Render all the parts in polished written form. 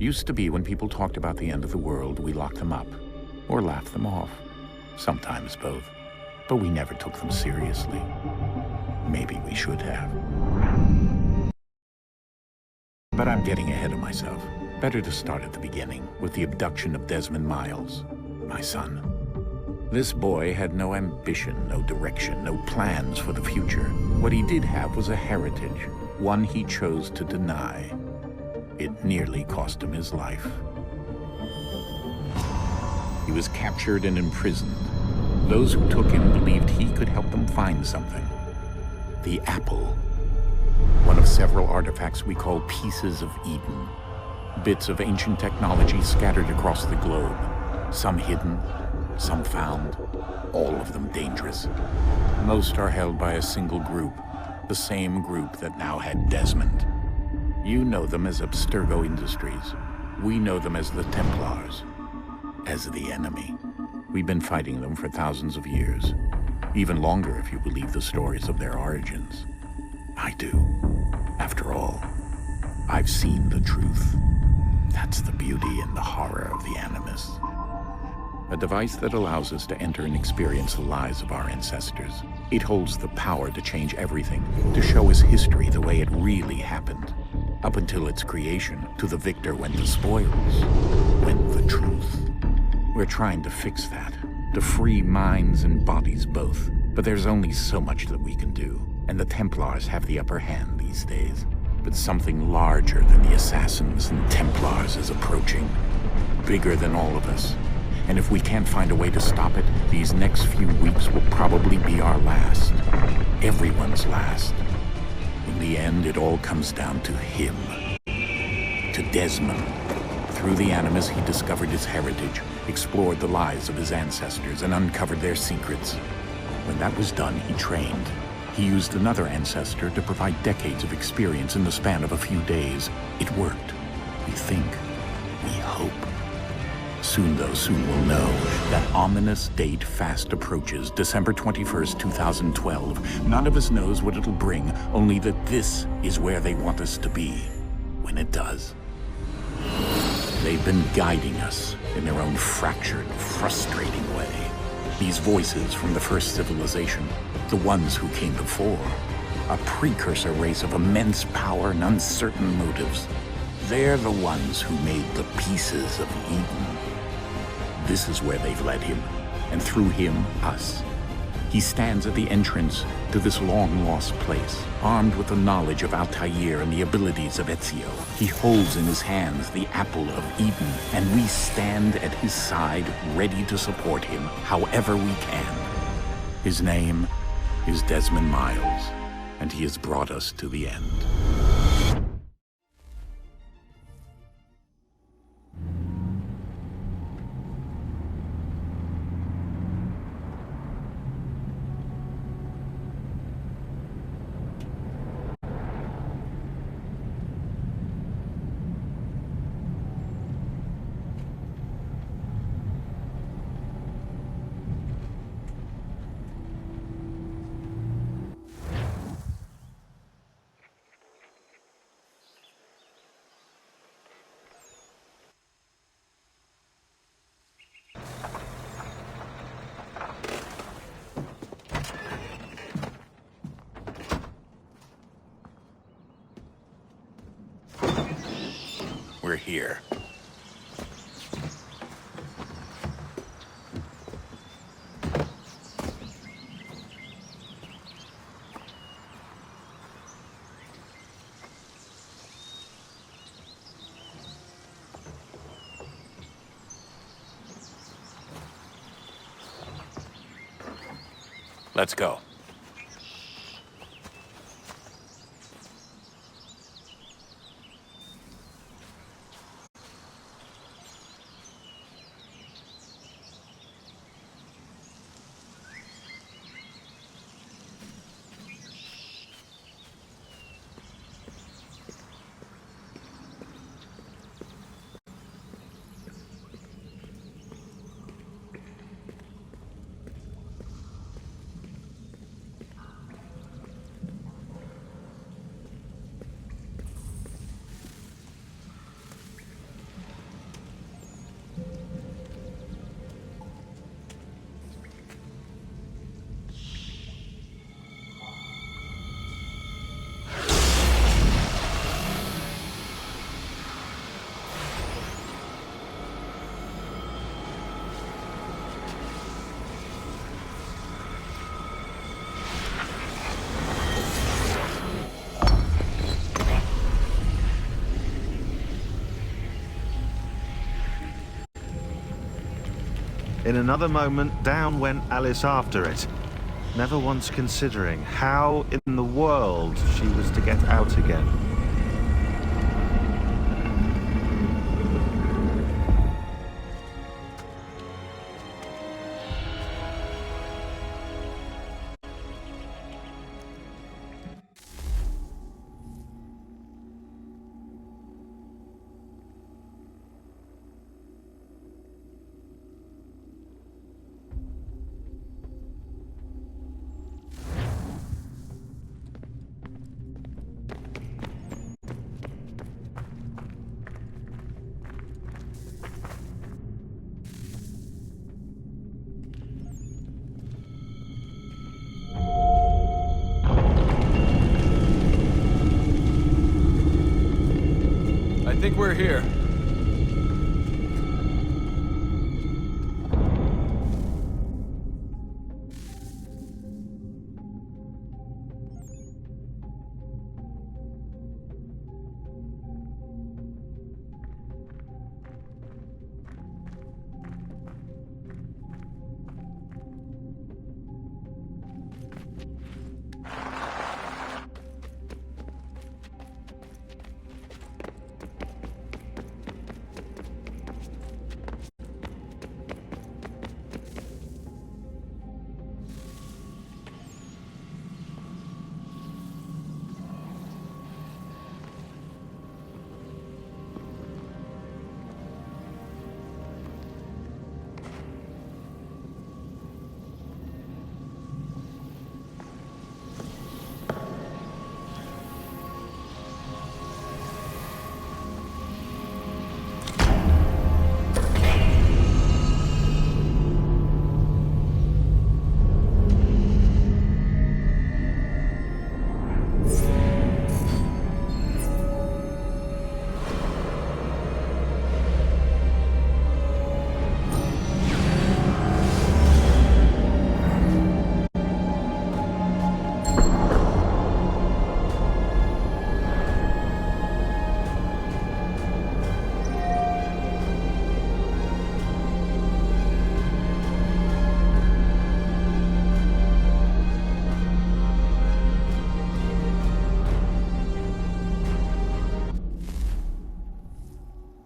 Used to be when people talked about the end of the world, we locked them up. Or laughed them off. Sometimes both. But we never took them seriously. Maybe we should have. But I'm getting ahead of myself. Better to start at the beginning, with the abduction of Desmond Miles, my son. This boy had no ambition, no direction, no plans for the future. What he did have was a heritage, one he chose to deny. It nearly cost him his life. He was captured and imprisoned. Those who took him believed he could help them find something. The apple. One of several artifacts we call pieces of Eden. Bits of ancient technology scattered across the globe. Some hidden, some found, all of them dangerous. Most are held by a single group, the same group that now had Desmond. You know them as Abstergo Industries. We know them as the Templars, as the enemy. We've been fighting them for thousands of years, even longer if you believe the stories of their origins. I do. After all, I've seen the truth. That's the beauty and the horror of the Animus. A device that allows us to enter and experience the lives of our ancestors. It holds the power to change everything, to show us history the way it really happened. Up until its creation, to the victor went the spoils, went the truth. We're trying to fix that, to free minds and bodies both. But there's only so much that we can do, and the Templars have the upper hand these days. But something larger than the Assassins and Templars is approaching, bigger than all of us. And if we can't find a way to stop it, these next few weeks will probably be our last. Everyone's last. In the end, it all comes down to him. To Desmond. Through the Animus, he discovered his heritage, explored the lives of his ancestors, and uncovered their secrets. When that was done, he trained. He used another ancestor to provide decades of experience in the span of a few days. It worked. We think. We hope. Soon, though, soon we'll know. That ominous date fast approaches, December 21st, 2012. None of us knows what it'll bring, only that this is where they want us to be, when it does. They've been guiding us in their own fractured, frustrating way. These voices from the first civilization, the ones who came before, a precursor race of immense power and uncertain motives. They're the ones who made the pieces of Eden. This is where they've led him, and through him, us. He stands at the entrance to this long-lost place, armed with the knowledge of Altair and the abilities of Ezio. He holds in his hands the apple of Eden, and we stand at his side, ready to support him however we can. His name is Desmond Miles, and he has brought us to the end. We're here. Let's go. In another moment, down went Alice after it, never once considering how in the world she was to get out again. I think we're here.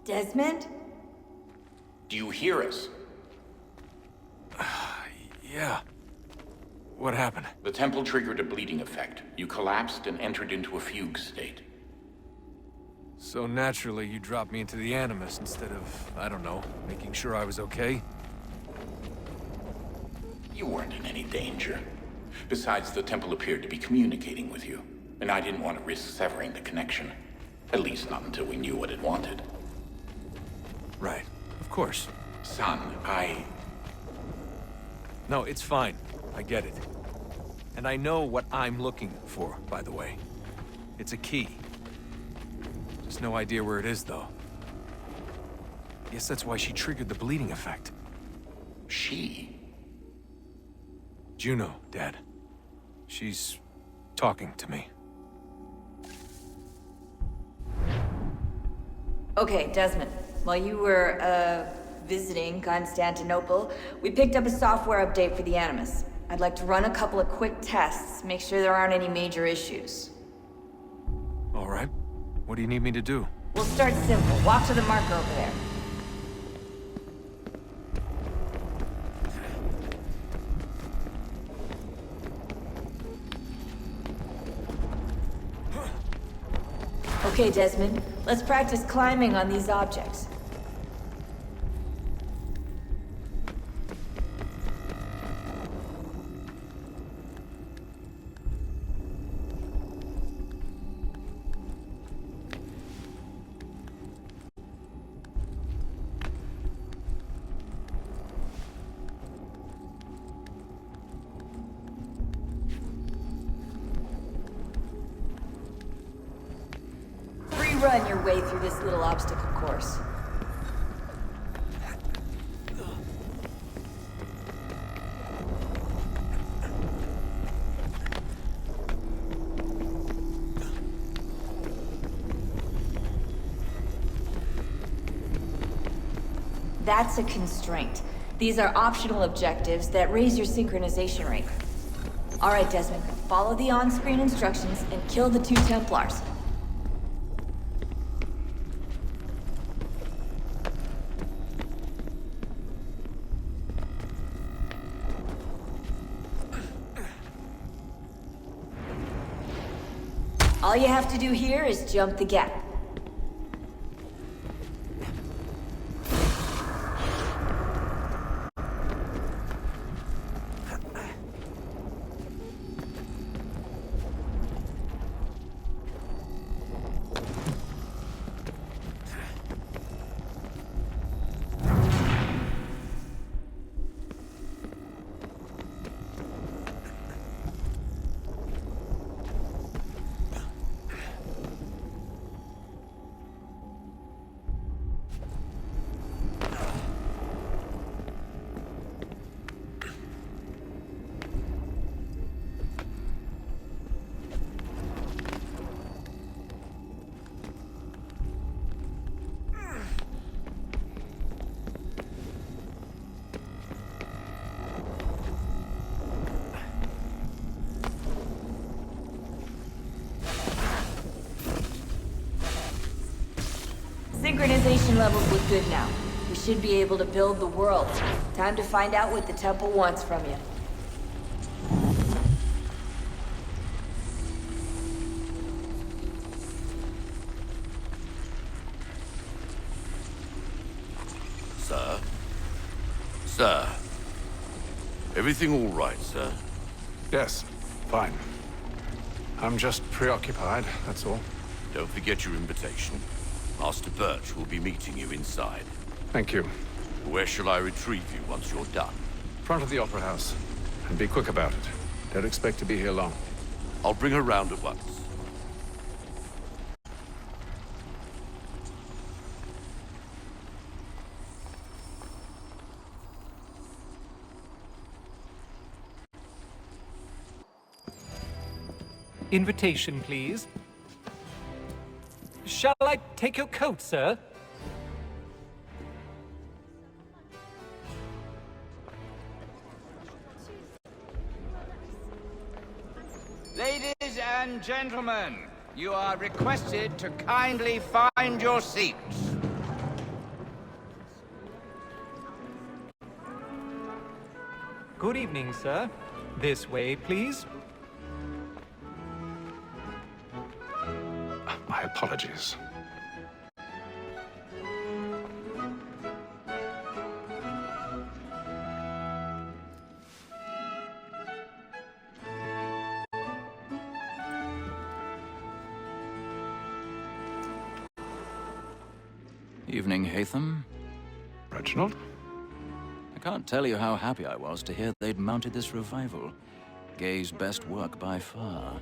Desmond? Do you hear us? Yeah. What happened? The temple triggered a bleeding effect. You collapsed and entered into a fugue state. So naturally, you dropped me into the Animus instead of, I don't know, making sure I was okay? You weren't in any danger. Besides, the temple appeared to be communicating with you, and I didn't want to risk severing the connection. At least not until we knew what it wanted. Right. Of course. Son, No, it's fine. I get it. And I know what I'm looking for, by the way. It's a key. Just no idea where it is, though. Guess that's why she triggered the bleeding effect. She? Juno, Dad. She's talking to me. Okay, Desmond. While you were, visiting Constantinople, we picked up a software update for the Animus. I'd like to run a couple of quick tests, make sure there aren't any major issues. All right. What do you need me to do? We'll start simple. Walk to the marker over there. Okay, Desmond. Let's practice climbing on these objects. Run your way through this little obstacle course. That's a constraint. These are optional objectives that raise your synchronization rate. Alright, Desmond, follow the on-screen instructions and kill the 2 Templars. All you have to do here is jump the gap. Synchronization levels look good now. We should be able to build the world. Time to find out what the temple wants from you. Sir? Sir? Everything all right, sir? Yes, fine. I'm just preoccupied, that's all. Don't forget your invitation. Master Birch will be meeting you inside. Thank you. Where shall I retrieve you once you're done? Front of the Opera House. And be quick about it. Don't expect to be here long. I'll bring her round at once. Invitation, please. Shall I take your coat, sir? Ladies and gentlemen, you are requested to kindly find your seats. Good evening, sir. This way, please. My apologies. Evening, Hatham. Reginald? I can't tell you how happy I was to hear they'd mounted this revival. Gay's best work by far.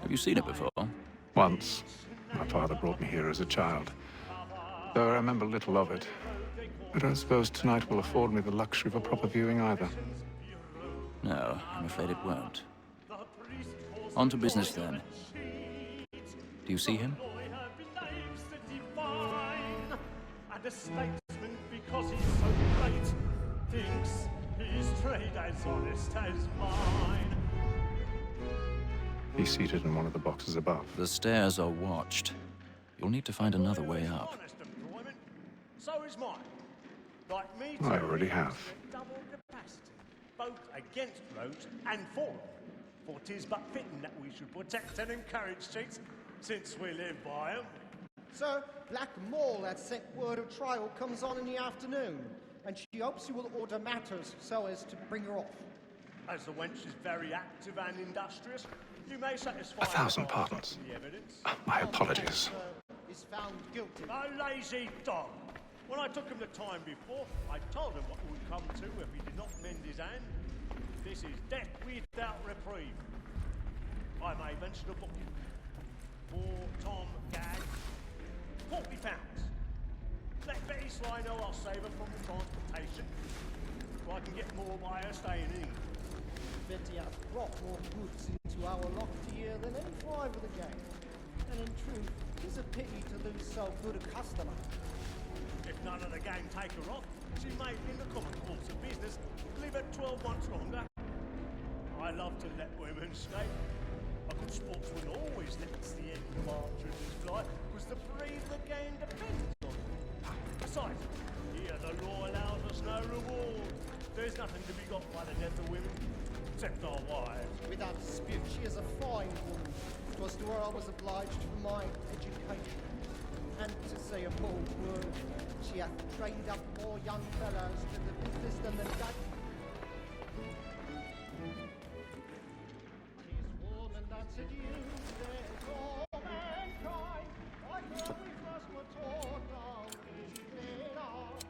Have you seen it before? Once. My father brought me here as a child. Though I remember little of it. I don't suppose tonight will afford me the luxury of a proper viewing either. No, I'm afraid it won't. On to business then. Do you see him? And a statesman, because he's so great, thinks his trade as honest as mine. He's seated in one of the boxes above. The stairs are watched. You'll need to find another way up. Honest employment, so is mine. Like me I too, already have. double capacity, both against roads and for them. For 'tis but fitting that we should protect and encourage streets, since we live by 'em. Sir, Black Mall has sent word of trial comes on in the afternoon, and she hopes you will order matters so as to bring her off. As the wench is very active and industrious, you may satisfy 1,000 her pardons. with the evidence. My apologies. Is found guilty. A lazy dog. When I took him the time before, I told him what it would come to if he did not mend his hand. This is death without reprieve. I may mention a booking. For Tom Gag, £40. Let Betty Sly know I'll save her from the transportation, so I can get more by her staying in. Betty has brought more goods into our locked here than any five of the gang. And in truth, 'tis a pity to lose so good a customer. If none of the gang take her off, she may, in the common course of business, live at 12 months longer. I love to let women skate. A good sportsman always lets the end of archers fly, because the breed of the game depends on it. Besides, here the law allows us no reward. There's nothing to be got by the death of women, except our wives. Without dispute, she is a fine woman. 'Twas to her I was obliged for my education. And to say a bold word, she hath trained up more young fellows to the business than the Dutch. 'Tis woman that seduces all mankind, like her we first were taught our evening arts.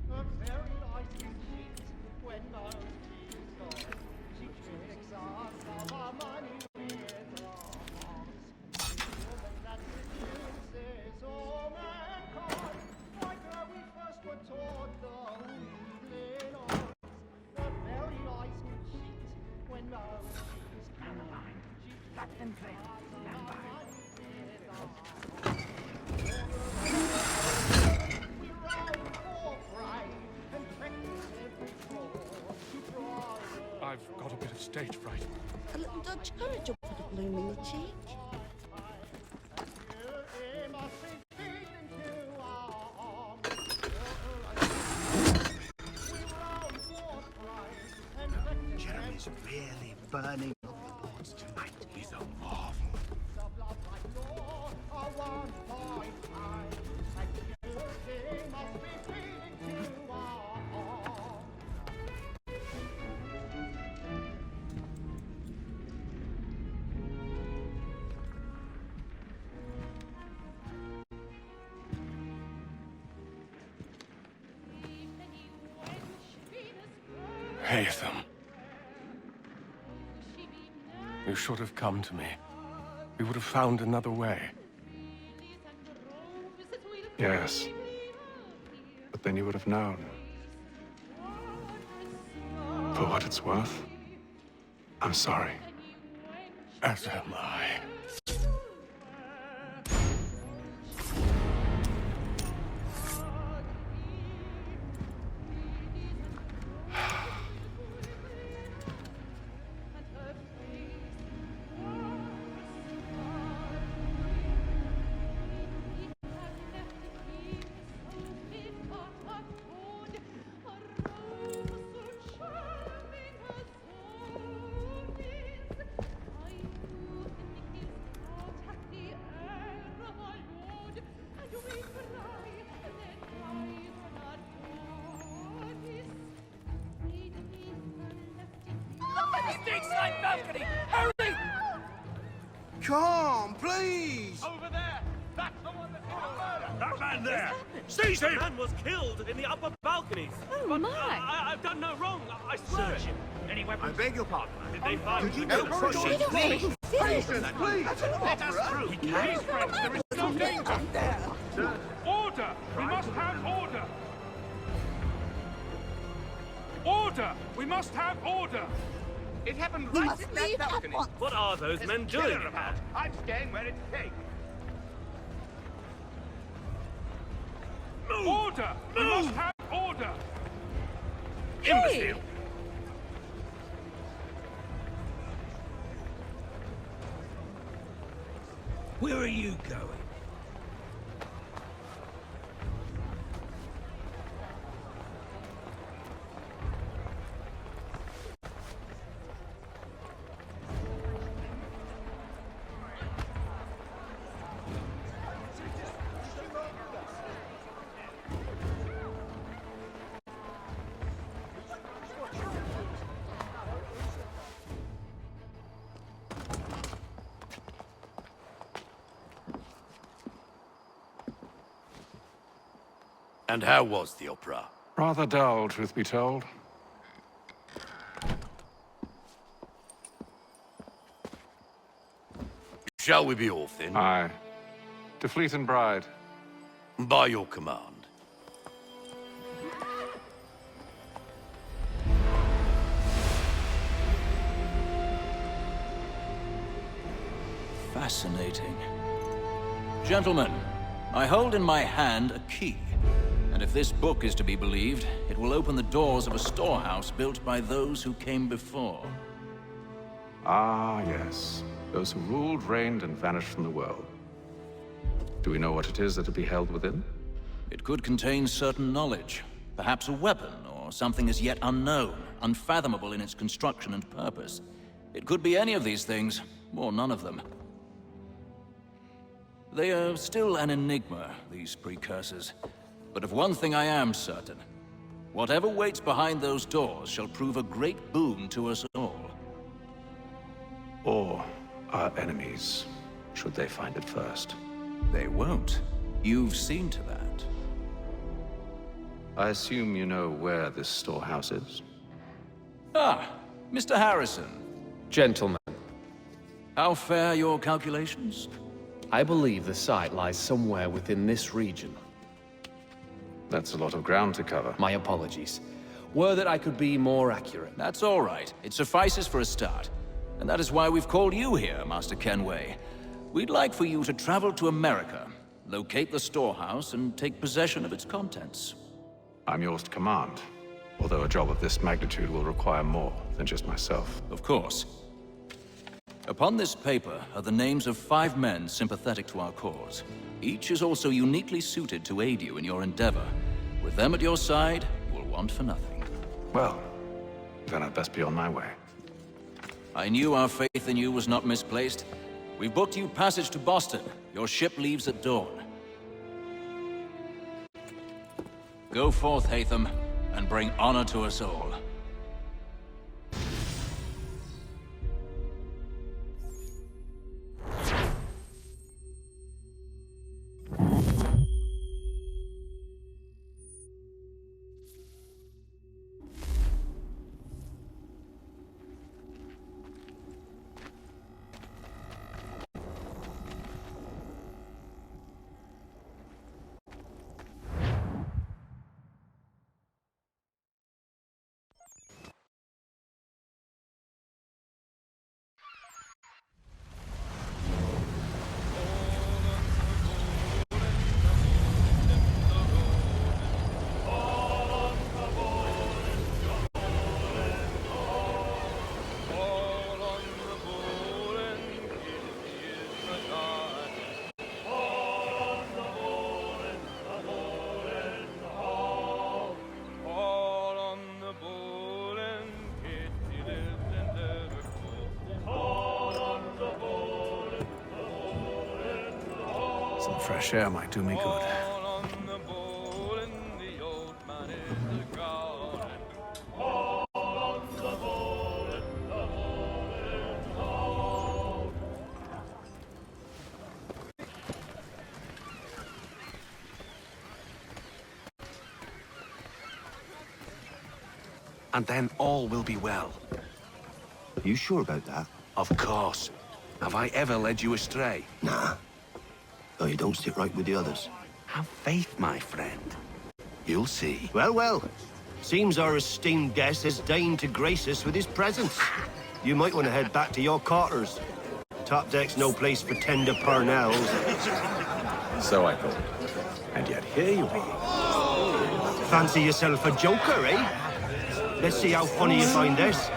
Her very eyes can cheat when most she's gone. She tricks us of our money with her arms. 'Tis woman that seduces all mankind, like her we first were taught the evening arts. Her very eyes can cheat when most she's gone. She tricks us of our money with her arms. We roam for prey and practice every fraud to bribe her. I've got a bit of stage fright. A little Dutch courage will put a bloom in the cheek. You must be feeding to our arms. We roam for prey and practice Jeremy's really burning up the boards tonight. He's a marvel. of love like law are one by eye. And you must be feeding to our arms. Haytham. You should have come to me. We would have found another way. Yes. But then you would have known. For what it's worth, I'm sorry. As am I. Stateside balcony! Hurry! Come, please! Over there! That's the one that's hit a murder! That man there! Seize him! Man was killed in the upper balconies. Oh, But my. I've done no wrong. I swear it. Any I weapons? beg your pardon. Did they find? Could you no proceed, please? Patience, Please! Let us through. Please, friends, there is no danger. Order! We must have order! Order! We must have order! It happened You right must in that leave at balcony. once. What are those men doing? About. I'm staying where it's safe. Order! We must have order! Imbecile! Where are you going? And how was the opera? Rather dull, truth be told. Shall we be off then? Aye. To Fleet and Bride. By your command. Fascinating. Gentlemen, I hold in my hand a key. And if this book is to be believed, it will open the doors of a storehouse built by those who came before. Ah, yes. Those who ruled, reigned, and vanished from the world. Do we know what it is that will be held within? It could contain certain knowledge. Perhaps a weapon, or something as yet unknown, unfathomable in its construction and purpose. It could be any of these things, or none of them. They are still an enigma, these precursors. But of one thing I am certain. Whatever waits behind those doors shall prove a great boon to us all. Or our enemies, should they find it first. They won't. You've seen to that. I assume you know where this storehouse is? Ah, Mr. Harrison. Gentlemen, How fare your calculations? I believe the site lies somewhere within this region. That's a lot of ground to cover. My apologies. Were that I could be more accurate. That's all right. It suffices for a start. And that is why we've called you here, Master Kenway. We'd like for you to travel to America, locate the storehouse, and take possession of its contents. I'm yours to command, although a job of this magnitude will require more than just myself. Of course. Upon this paper are the names of 5 men sympathetic to our cause. Each is also uniquely suited to aid you in your endeavor. With them at your side, you will want for nothing. Well, then I'd best be on my way. I knew our faith in you was not misplaced. We've booked you passage to Boston. Your ship leaves at dawn. Go forth, Hatham, and bring honor to us all. Some fresh air might do me good. And then all will be well. You sure about that? Of course. Have I ever led you astray? Nah. Oh, you don't sit right with the others. Have faith, my friend. You'll see. Well, well. Seems our esteemed guest has deigned to grace us with his presence. You might want to head back to your quarters. Top deck's no place for tender parnells. So I thought. And yet here you are. Fancy yourself a joker, eh? Let's see how funny you find this.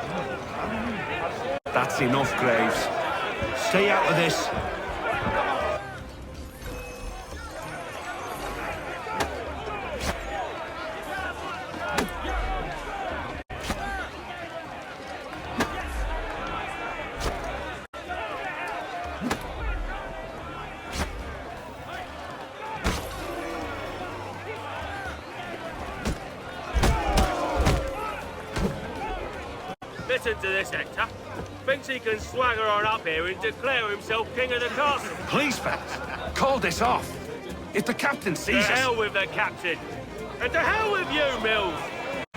That's enough, Graves. Stay out of this. Listen to this, Hector. Thinks he can swagger on up here and declare himself king of the castle. Please, fellas, call this off. If the captain sees us... To hell with the captain. And to hell with you, Mills.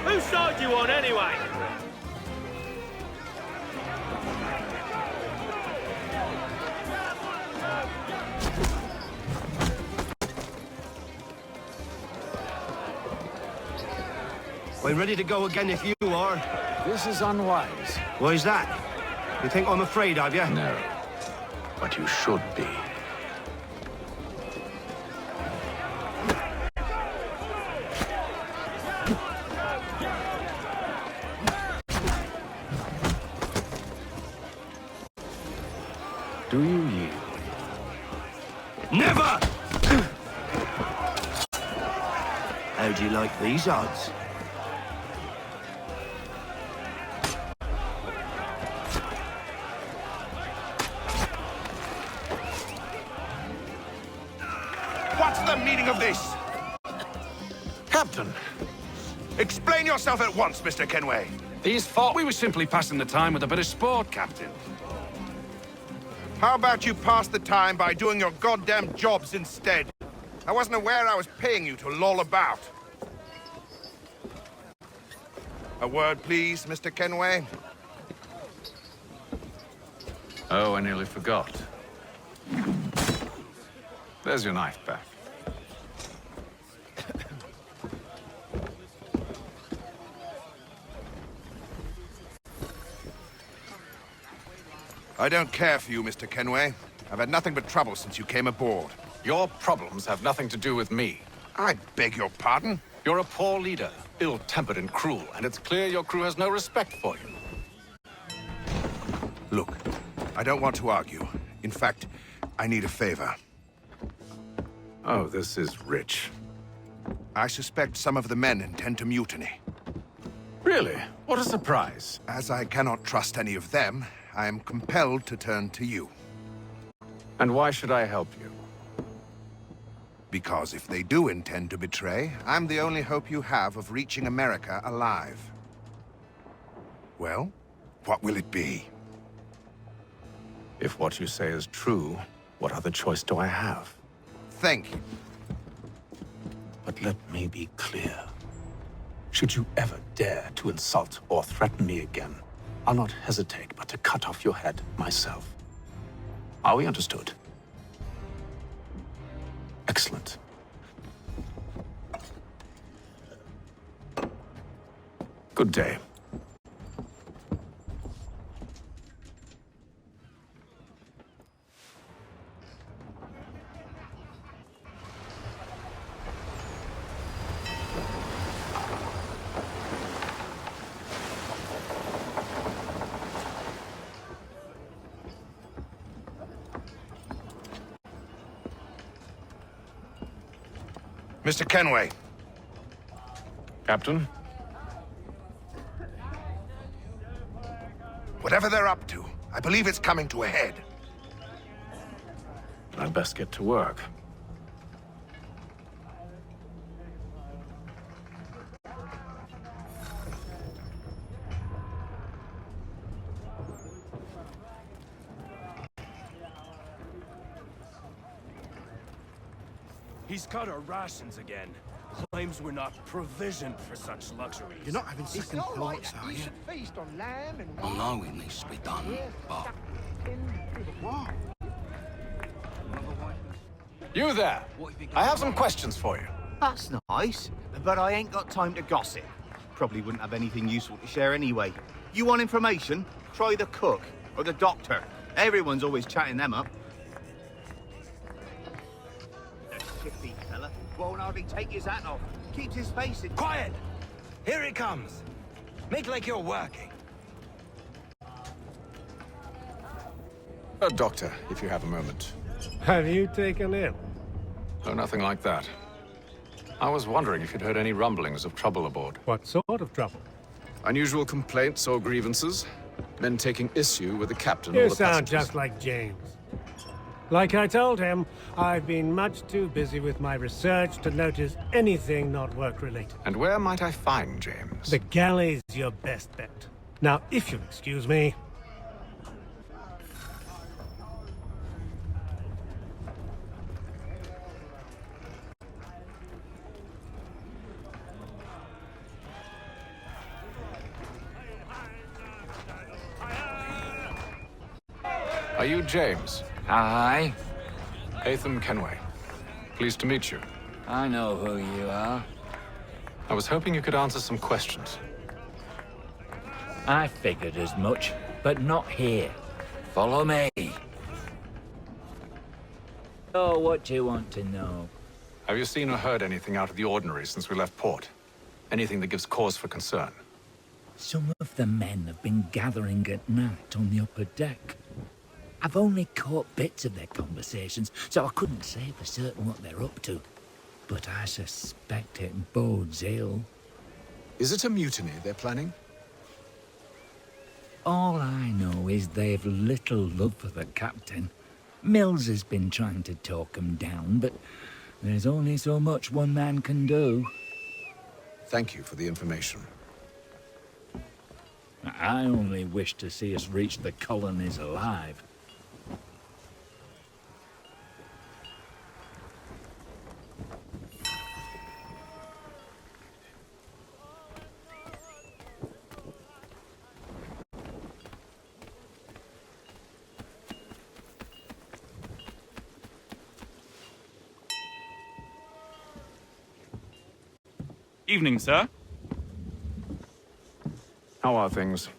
Whose side you on, anyway? We're ready to go again if you are. This is unwise. Why is that? You think I'm afraid of you? No. But you should be. How do you like these odds? What's the meaning of this? Captain! Explain yourself at once, Mr. Kenway. These thought we were simply passing the time with a bit of sport, Captain. How about you pass the time by doing your goddamn jobs instead? I wasn't aware I was paying you to loll about. A word, please, Mr. Kenway. Oh, I nearly forgot. There's your knife back. I don't care for you, Mr. Kenway. I've had nothing but trouble since you came aboard. Your problems have nothing to do with me. I beg your pardon? You're a poor leader, ill-tempered and cruel, and it's clear your crew has no respect for you. Look, I don't want to argue. In fact, I need a favor. Oh, this is rich. I suspect some of the men intend to mutiny. Really? What a surprise. As I cannot trust any of them, I am compelled to turn to you. And why should I help you? Because if they do intend to betray, I'm the only hope you have of reaching America alive. Well, what will it be? If what you say is true, what other choice do I have? Thank you. But let me be clear. Should you ever dare to insult or threaten me again, I'll not hesitate but to cut off your head myself. Are we understood? Excellent. Good day. Mr. Kenway. Captain? Whatever they're up to, I believe it's coming to a head. I'd best get to work. He's cut our rations again. Claims we're not provisioned for such luxuries. You're not having second thoughts, are you? Should feast on lamb and Well, no, it needs to be done, but... What? You there! I have some questions for you. That's nice, but I ain't got time to gossip. Probably wouldn't have anything useful to share anyway. You want information? Try the cook or the doctor. Everyone's always chatting them up. The shifty fella won't hardly take his hat off. Keeps his face in... Quiet! Here it comes. Make like you're working. A doctor, if you have a moment. Have you taken ill? No, nothing like that. I was wondering if you'd heard any rumblings of trouble aboard. What sort of trouble? Unusual complaints or grievances? Men taking issue with the captain or You the sound passengers? just like James. Like I told him, I've been much too busy with my research to notice anything not work-related. And where might I find James? The galley's your best bet. Now, if you'll excuse me... Are you James? Aye. Hatham Kenway. Pleased to meet you. I know who you are. I was hoping you could answer some questions. I figured as much, but not here. Follow me. Oh, what do you want to know? Have you seen or heard anything out of the ordinary since we left port? Anything that gives cause for concern? Some of the men have been gathering at night on the upper deck. I've only caught bits of their conversations, so I couldn't say for certain what they're up to. but I suspect it bodes ill. Is it a mutiny they're planning? All I know is they've little love for the captain. Mills has been trying to talk him down, but there's only so much one man can do. Thank you for the information. I only wish to see us reach the colonies alive. Evening, sir. How are things?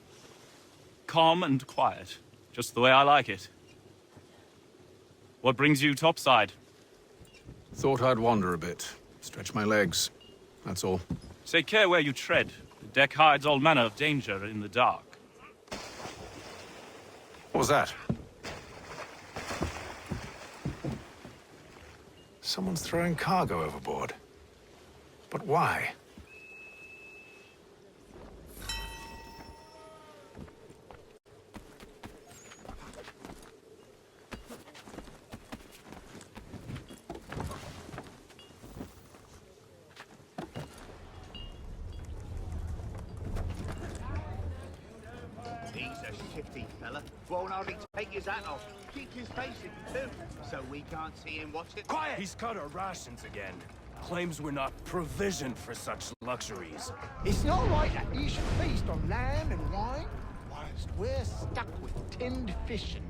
Calm and quiet. Just the way I like it. What brings you topside? Thought I'd wander a bit. Stretch my legs. That's all. Take care where you tread. The deck hides all manner of danger in the dark. What was that? Someone's throwing cargo overboard. But why? He's a shifty fella. Won't hardly take his hat off. Keep his face in too, so we can't see him watching. Quiet! He's cut our rations again. Claims we're not provisioned for such luxuries. It's not right that you should feast on lamb and wine, whilst we're stuck with tinned fish and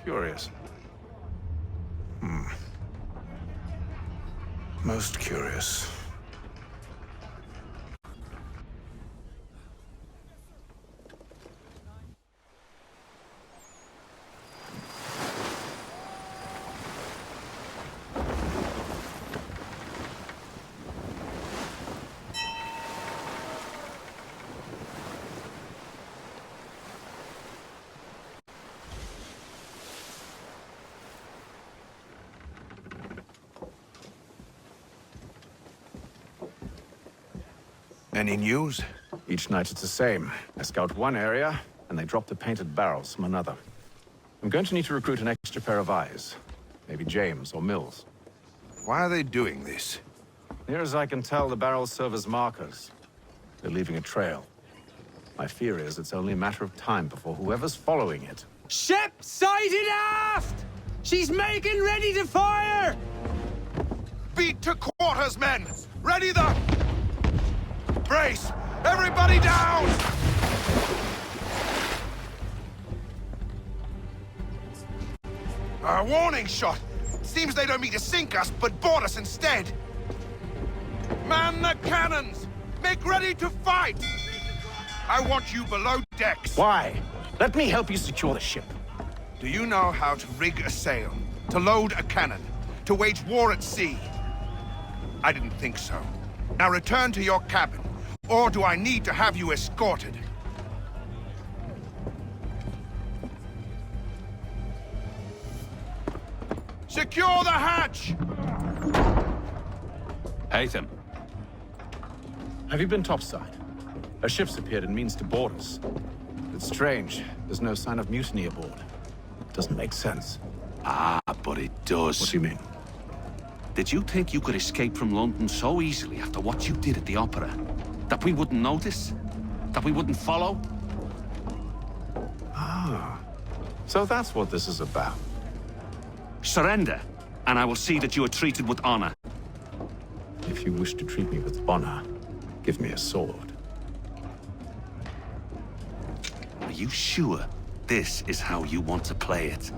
Curious. Most curious. Any news? Each night it's the same. I scout one area, and they drop the painted barrels from another. I'm going to need to recruit an extra pair of eyes. Maybe James or Mills. Why are they doing this? Near as I can tell, the barrels serve as markers. They're leaving a trail. My fear is it's only a matter of time before whoever's following it... Ship sighted aft! She's making ready to fire! Beat to quarters, men! Ready the... Brace! Everybody down! A warning shot! Seems they don't mean to sink us, but board us instead! Man the cannons! Make ready to fight! I want you below decks! Why? Let me help you secure the ship. Do you know how to rig a sail? To load a cannon? To wage war at sea? I didn't think so. Now return to your cabin. Or do I need to have you escorted? Secure the hatch! Haytham. Have you been topside? A ship's appeared and means to board us. It's strange. There's no sign of mutiny aboard. Doesn't make sense. Ah, but it does. What do you mean? Did you think you could escape from London so easily after what you did at the opera? That we wouldn't notice? That we wouldn't follow? Ah. So that's what this is about. Surrender, and I will see that you are treated with honor. If you wish to treat me with honor, give me a sword. Are you sure this is how you want to play it?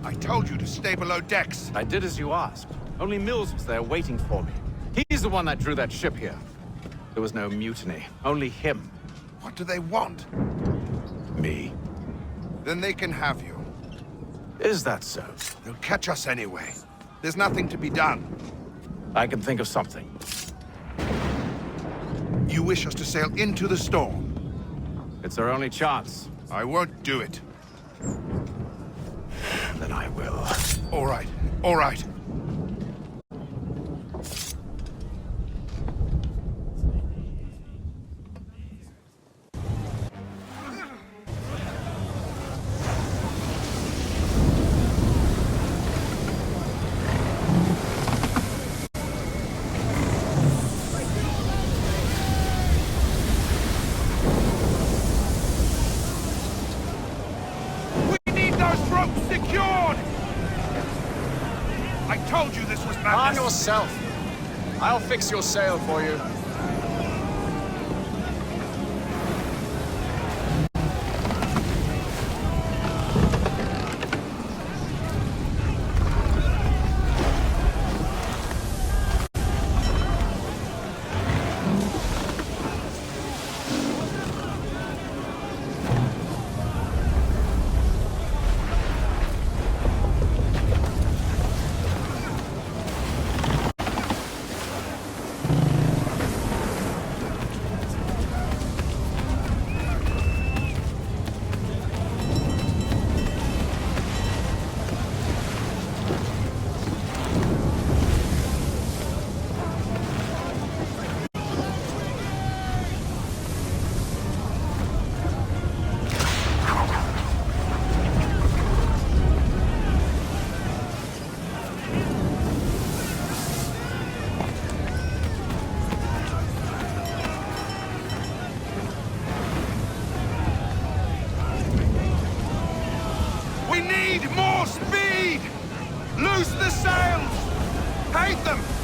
I told you to stay below decks. I did as you asked. Only Mills was there waiting for me. He's the one that drew that ship here. There was no mutiny, only him. What do they want? Me. Then they can have you. Is that so? They'll catch us anyway. There's nothing to be done. I can think of something. You wish us to sail into the storm? It's our only chance. I won't do it. Then I will. All right, all right. Calm yourself. I'll fix your sail for you.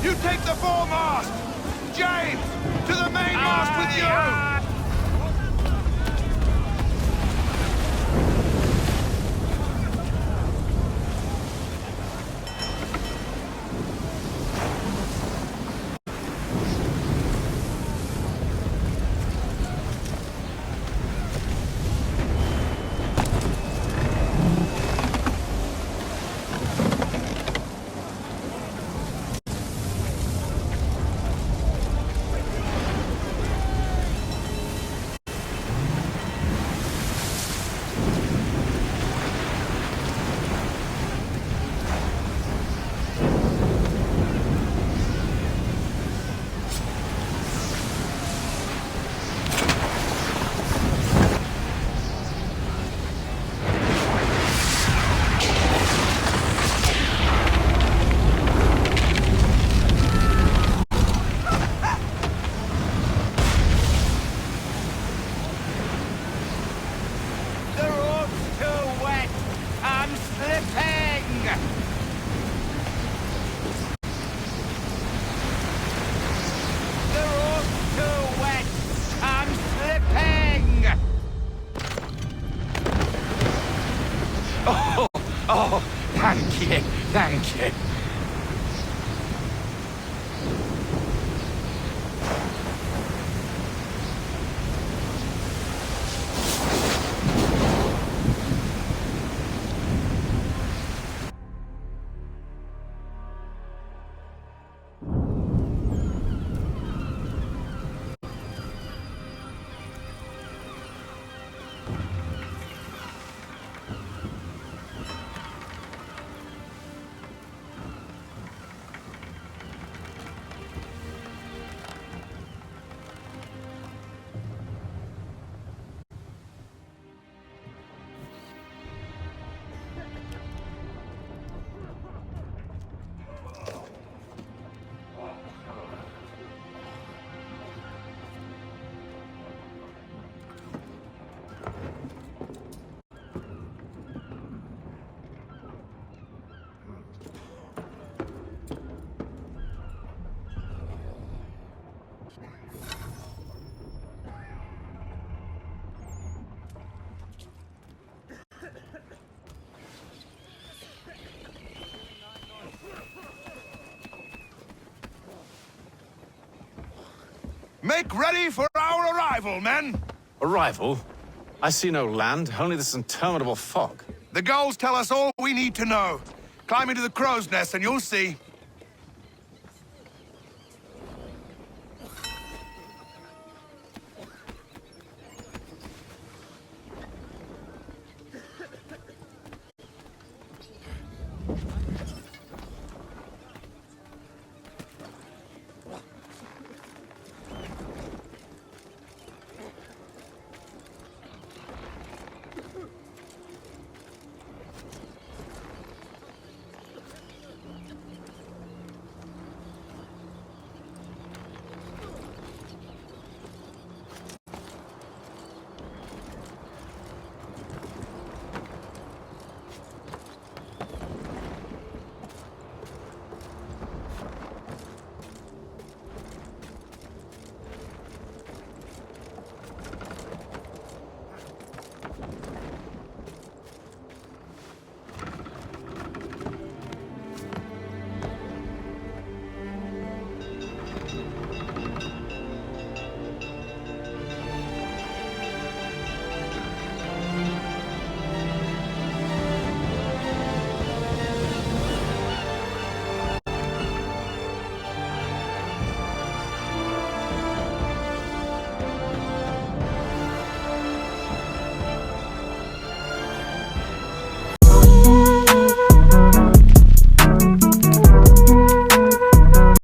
You take the foremast! James, to the mainmast with you! Oh, thank you, thank you. Make ready for our arrival, men! Arrival? I see no land, only this interminable fog. The gulls tell us all we need to know. Climb into the crow's nest and you'll see.